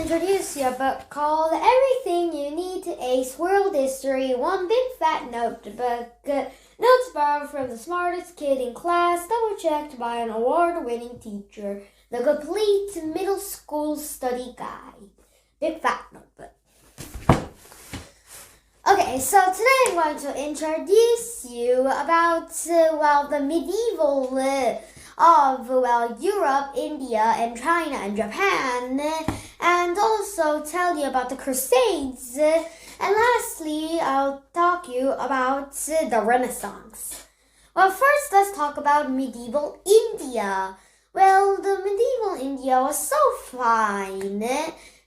introduce you a book called Everything You Need to Ace World History, One Big Fat Notebook. Notes borrowed from the smartest kid in class, double-checked by an award-winning teacher. The complete middle school study guide. Big Fat Notebook. Okay, so today I'm going to introduce you about, the medieval of Europe, India, and China, and Japan, and also tell you about the Crusades, and lastly, I'll talk you about the Renaissance. Well, first let's talk about medieval India. Well, the medieval India was so fine,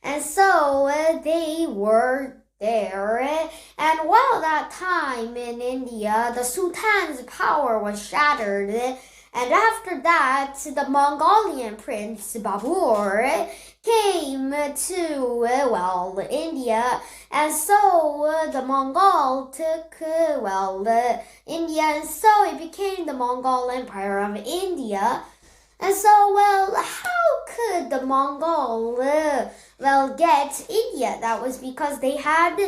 and so they were there, and while that time in India, the Sultan's power was shattered, and after that, the Mongolian prince Babur came to, India, and so the Mongol took, India, and so it became the Mongol Empire of India. And so, how could the Mongol, get India? That was because they had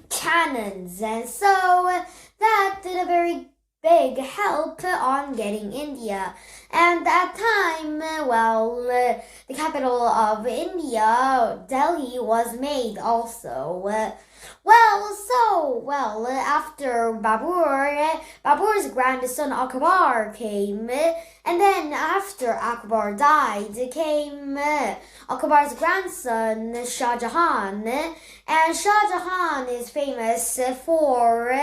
cannons, and so that did a very big help on getting India. And at that time, the capital of India, Delhi, was made also. After Babur's grandson Akbar came, and then after Akbar died, came Akbar's grandson Shah Jahan, and Shah Jahan is famous for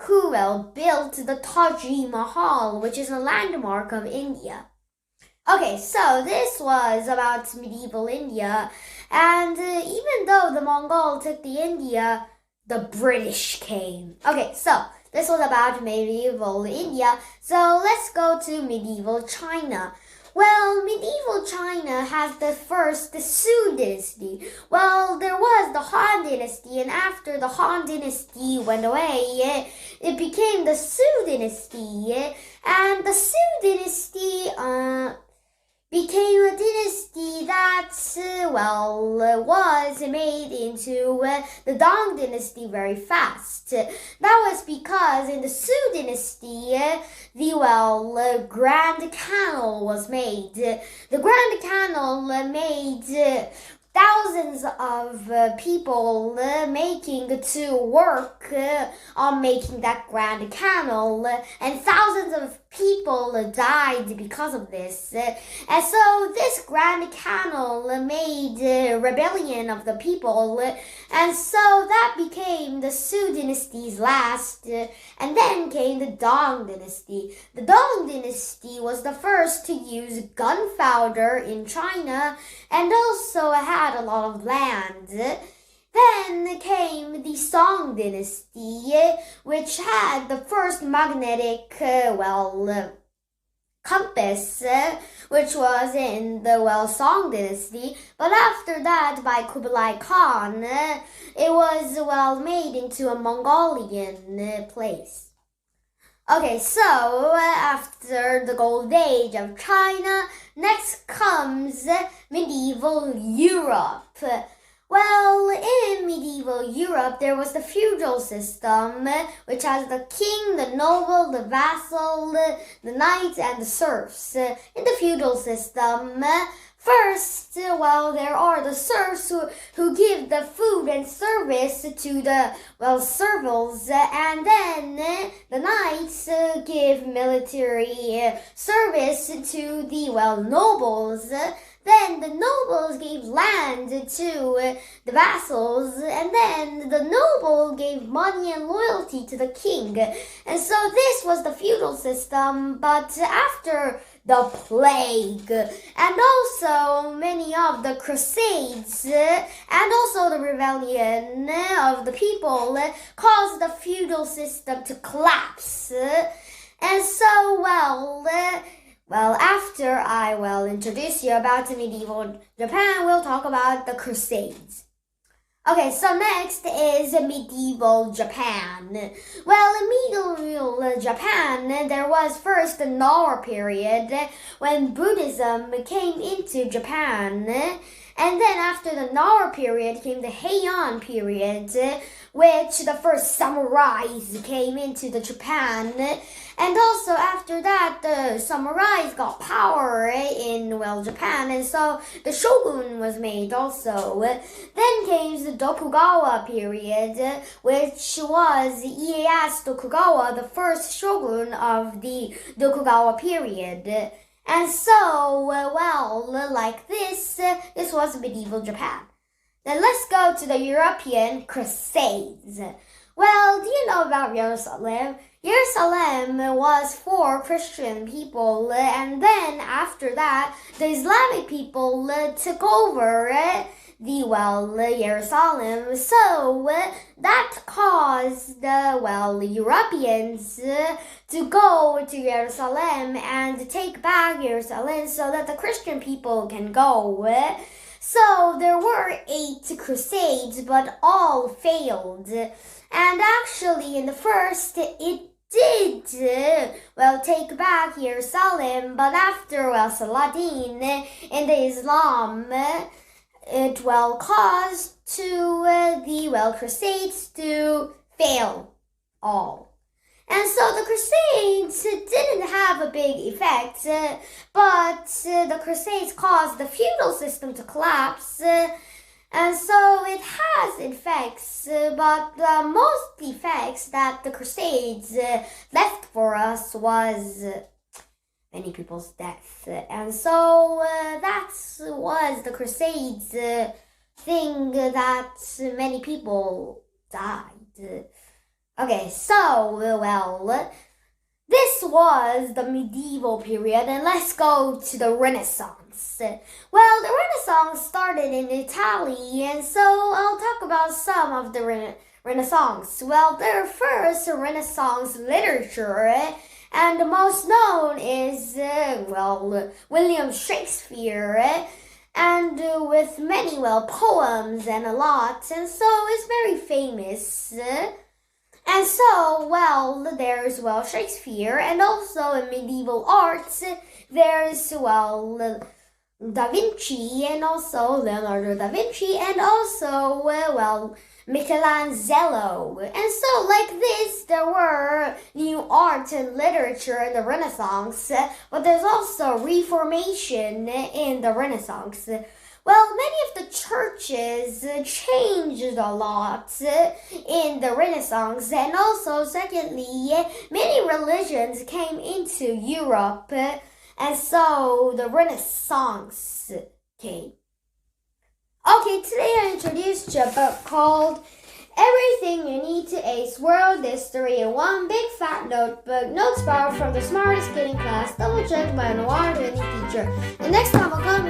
who built the Taj Mahal, which is a landmark of India. Okay, so this was about medieval India, and even though the Mongol took the India, the British came. Okay, so this was about medieval India, so let's go to medieval China. Well, medieval China has the first Sui dynasty. Well, there was the Han dynasty, and after the Han dynasty went away, it became the Sui dynasty, and the Sui dynasty became a dynasty that, was made into the Tang dynasty very fast. That was because in the Sui dynasty, the Grand Canal was made. The Grand Canal made thousands of people making to work on making that Grand Canal, and thousands of people died because of this. And so this Grand Canal made a rebellion of the people, and so that became the Sui dynasty's last, and then came the Tang dynasty. The Tang dynasty was the first to use gunpowder in China, and also had a lot of land. Then came the Song dynasty, which had the first magnetic, compass, which was in the, Song dynasty. But after that, by Kublai Khan, it was, made into a Mongolian place. Okay, so after the Gold Age of China, next comes medieval Europe. Well, in medieval Europe, there was the feudal system, which has the king, the noble, the vassal, the knight, and the serfs. In the feudal system, first, there are the serfs who give the food and service to the, servants, and then the knights give military service to the, nobles. Then the nobles gave land to the vassals, and then the noble gave money and loyalty to the king. And so this was the feudal system, but after the plague, and also many of the crusades, and also the rebellion of the people caused the feudal system to collapse. And so, after I introduce you about medieval Japan, we'll talk about the Crusades. Okay, so next is medieval Japan. Well, in medieval Japan, there was first the Nara period when Buddhism came into Japan, And then after the Nara period came the Heian period, which the first samurais came into the Japan. And also after that, the samurais got power in, Japan, and so the shogun was made also. Then came the Tokugawa period, which was Ieyasu Tokugawa, the first shogun of the Tokugawa period. And so, like this was medieval Japan. Then let's go to the European crusades. Well, do you know about Jerusalem? Jerusalem was for Christian people, and then after that, the Islamic people took over Jerusalem. So that caused the Europeans to go to Jerusalem and take back Jerusalem so that the Christian people can go. So there were 8 crusades, but all failed. And actually, in the first, it did take back Jerusalem, but after Saladin in the Islam, it caused to the crusades to fail all. And so the crusades didn't have a big effect, but the crusades caused the feudal system to collapse. And so it has effects, but the most effects that the crusades left for us was many people's death. And so that was the crusades thing that many people died. Okay, so, this was the medieval period, and let's go to the Renaissance. Well, the Renaissance started in Italy, and so I'll talk about some of the Renaissance. Well, their first Renaissance literature, and the most known is, William Shakespeare, and with many, poems and a lot, and so it's very famous. And so, there's, Shakespeare, and also in medieval arts, there's, Da Vinci, and also Leonardo da Vinci, and also, Michelangelo. And so, like this, there were new art and literature in the Renaissance, but there's also Reformation in the Renaissance. Well, many of the churches changed a lot in the Renaissance, and also, secondly, many religions came into Europe, and so the Renaissance came. Okay, today I introduced you a book called Everything You Need to Ace World History in One Big Fat Notebook. Notes borrowed from the smartest kid in class, double checked by an award-winning teacher. And next time I'll come